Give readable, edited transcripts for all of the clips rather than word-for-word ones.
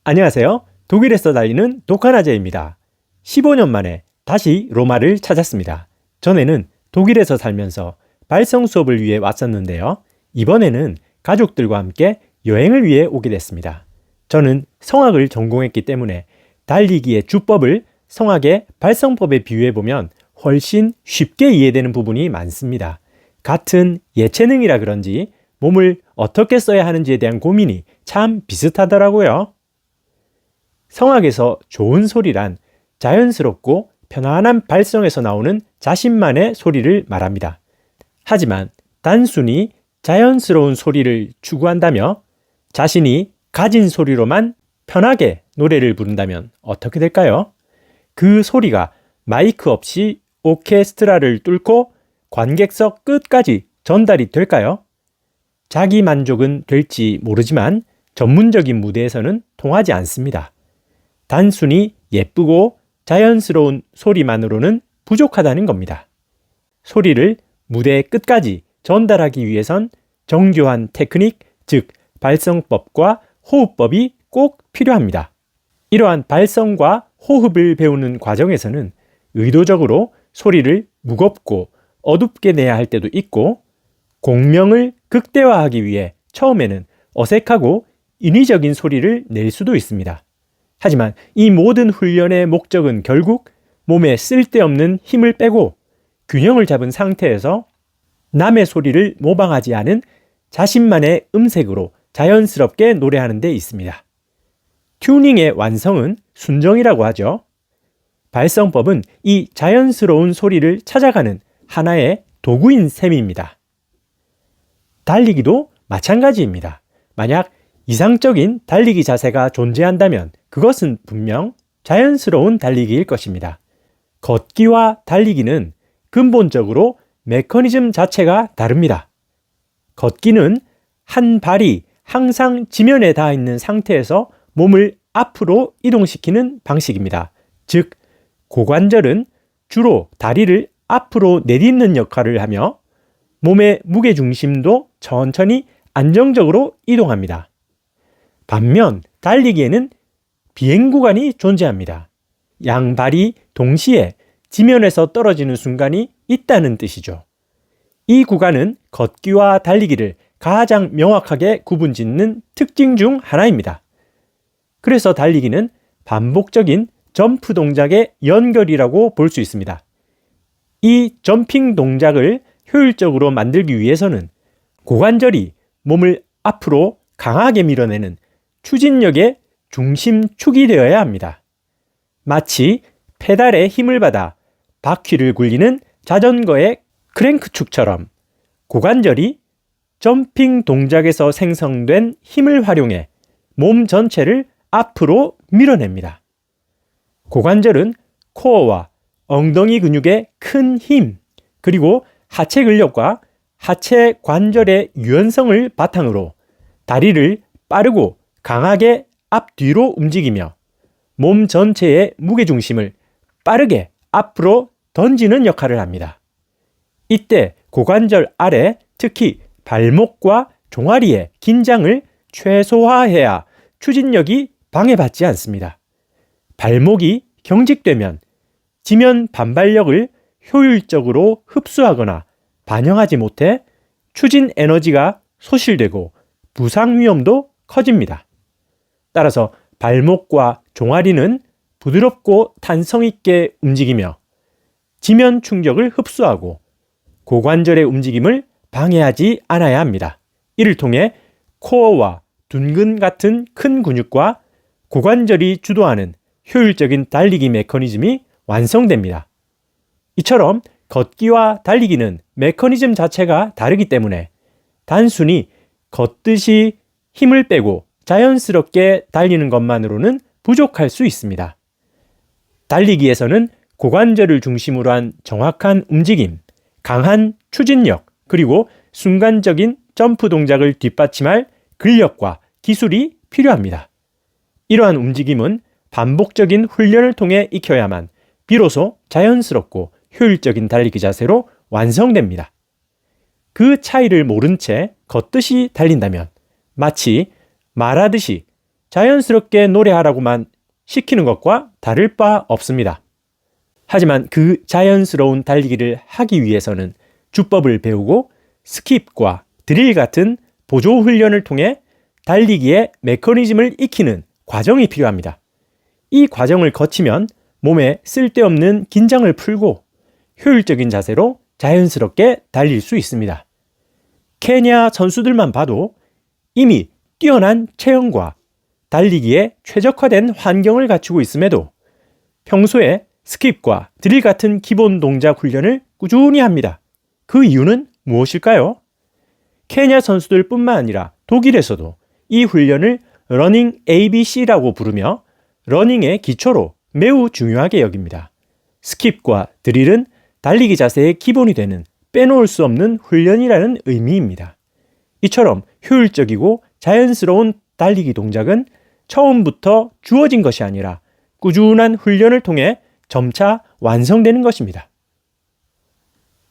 안녕하세요. 독일에서 달리는 독한 아재입니다. 15년 만에 다시 로마를 찾았습니다. 전에는 독일에서 살면서 발성 수업을 위해 왔었는데요. 이번에는 가족들과 함께 여행을 위해 오게 됐습니다. 저는 성악을 전공했기 때문에 달리기의 주법을 성악의 발성법에 비유해보면 훨씬 쉽게 이해되는 부분이 많습니다. 같은 예체능이라 그런지 몸을 어떻게 써야 하는지에 대한 고민이 참 비슷하더라고요. 성악에서 좋은 소리란 자연스럽고 편안한 발성에서 나오는 자신만의 소리를 말합니다. 하지만 단순히 자연스러운 소리를 추구한다며 자신이 가진 소리로만 편하게 노래를 부른다면 어떻게 될까요? 그 소리가 마이크 없이 오케스트라를 뚫고 관객석 끝까지 전달이 될까요? 자기 만족은 될지 모르지만 전문적인 무대에서는 통하지 않습니다. 단순히 예쁘고 자연스러운 소리만으로는 부족하다는 겁니다. 소리를 무대 끝까지 전달하기 위해선 정교한 테크닉, 즉 발성법과 호흡법이 꼭 필요합니다. 이러한 발성과 호흡을 배우는 과정에서는 의도적으로 소리를 무겁고 어둡게 내야 할 때도 있고, 공명을 극대화하기 위해 처음에는 어색하고 인위적인 소리를 낼 수도 있습니다. 하지만 이 모든 훈련의 목적은 결국 몸에 쓸데없는 힘을 빼고 균형을 잡은 상태에서 남의 소리를 모방하지 않은 자신만의 음색으로 자연스럽게 노래하는 데 있습니다. 튜닝의 완성은 순정이라고 하죠. 발성법은 이 자연스러운 소리를 찾아가는 하나의 도구인 셈입니다. 달리기도 마찬가지입니다. 만약 이상적인 달리기 자세가 존재한다면 그것은 분명 자연스러운 달리기일 것입니다. 걷기와 달리기는 근본적으로 메커니즘 자체가 다릅니다. 걷기는 한 발이 항상 지면에 닿아 있는 상태에서 몸을 앞으로 이동시키는 방식입니다. 즉, 고관절은 주로 다리를 앞으로 내딛는 역할을 하며 몸의 무게중심도 천천히 안정적으로 이동합니다. 반면 달리기에는 비행 구간이 존재합니다. 양발이 동시에 지면에서 떨어지는 순간이 있다는 뜻이죠. 이 구간은 걷기와 달리기를 가장 명확하게 구분짓는 특징 중 하나입니다. 그래서 달리기는 반복적인 점프 동작의 연결이라고 볼 수 있습니다. 이 점핑 동작을 효율적으로 만들기 위해서는 고관절이 몸을 앞으로 강하게 밀어내는 추진력의 중심축이 되어야 합니다. 마치 페달에 힘을 받아 바퀴를 굴리는 자전거의 크랭크축처럼 고관절이 점핑 동작에서 생성된 힘을 활용해 몸 전체를 앞으로 밀어냅니다. 고관절은 코어와 엉덩이 근육의 큰 힘, 그리고 하체 근력과 하체 관절의 유연성을 바탕으로 다리를 빠르고 강하게 앞뒤로 움직이며 몸 전체의 무게중심을 빠르게 앞으로 던지는 역할을 합니다. 이때 고관절 아래, 특히 발목과 종아리의 긴장을 최소화해야 추진력이 방해받지 않습니다. 발목이 경직되면 지면 반발력을 효율적으로 흡수하거나 반영하지 못해 추진 에너지가 소실되고 부상 위험도 커집니다. 따라서 발목과 종아리는 부드럽고 탄성 있게 움직이며 지면 충격을 흡수하고 고관절의 움직임을 방해하지 않아야 합니다. 이를 통해 코어와 둔근 같은 큰 근육과 고관절이 주도하는 효율적인 달리기 메커니즘이 완성됩니다. 이처럼 걷기와 달리기는 메커니즘 자체가 다르기 때문에 단순히 걷듯이 힘을 빼고 자연스럽게 달리는 것만으로는 부족할 수 있습니다. 달리기에서는 고관절을 중심으로 한 정확한 움직임, 강한 추진력, 그리고 순간적인 점프 동작을 뒷받침할 근력과 기술이 필요합니다. 이러한 움직임은 반복적인 훈련을 통해 익혀야만 비로소 자연스럽고 효율적인 달리기 자세로 완성됩니다. 그 차이를 모른 채 걷듯이 달린다면 마치 말하듯이 자연스럽게 노래하라고만 시키는 것과 다를 바 없습니다. 하지만 그 자연스러운 달리기를 하기 위해서는 주법을 배우고 스킵과 드릴 같은 보조 훈련을 통해 달리기의 메커니즘을 익히는 과정이 필요합니다. 이 과정을 거치면 몸에 쓸데없는 긴장을 풀고 효율적인 자세로 자연스럽게 달릴 수 있습니다. 케냐 선수들만 봐도 이미 뛰어난 체형과 달리기에 최적화된 환경을 갖추고 있음에도 평소에 스킵과 드릴 같은 기본 동작 훈련을 꾸준히 합니다. 그 이유는 무엇일까요? 케냐 선수들뿐만 아니라 독일에서도 이 훈련을 러닝 ABC라고 부르며 러닝의 기초로 매우 중요하게 여깁니다. 스킵과 드릴은 달리기 자세의 기본이 되는 빼놓을 수 없는 훈련이라는 의미입니다. 이처럼 효율적이고 자연스러운 달리기 동작은 처음부터 주어진 것이 아니라 꾸준한 훈련을 통해 점차 완성되는 것입니다.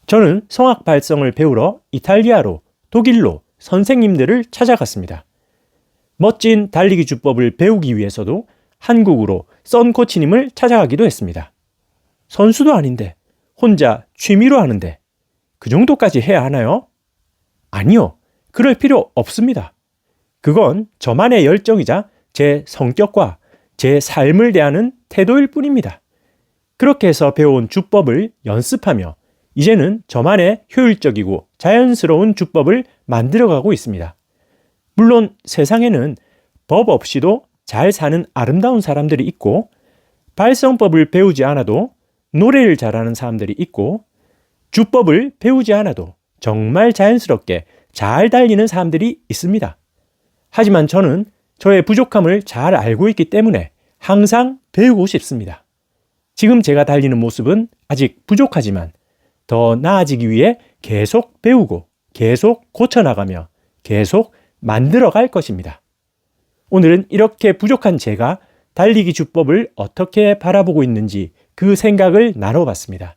저는 성악 발성을 배우러 이탈리아로, 독일로 선생님들을 찾아갔습니다. 멋진 달리기 주법을 배우기 위해서도 한국으로 선 코치님을 찾아가기도 했습니다. 선수도 아닌데 혼자 취미로 하는데 그 정도까지 해야 하나요? 아니요. 그럴 필요 없습니다. 그건 저만의 열정이자 제 성격과 제 삶을 대하는 태도일 뿐입니다. 그렇게 해서 배워온 주법을 연습하며 이제는 저만의 효율적이고 자연스러운 주법을 만들어가고 있습니다. 물론 세상에는 법 없이도 잘 사는 아름다운 사람들이 있고 발성법을 배우지 않아도 노래를 잘하는 사람들이 있고 주법을 배우지 않아도 정말 자연스럽게 잘 달리는 사람들이 있습니다. 하지만 저는 저의 부족함을 잘 알고 있기 때문에 항상 배우고 싶습니다. 지금 제가 달리는 모습은 아직 부족하지만 더 나아지기 위해 계속 배우고 계속 고쳐나가며 계속 만들어갈 것입니다. 오늘은 이렇게 부족한 제가 달리기 주법을 어떻게 바라보고 있는지 그 생각을 나눠봤습니다.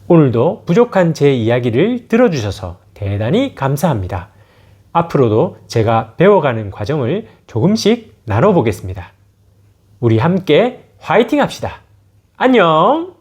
오늘도 부족한 제 이야기를 들어주셔서 대단히 감사합니다. 앞으로도 제가 배워가는 과정을 조금씩 나눠보겠습니다. 우리 함께 화이팅 합시다. 안녕!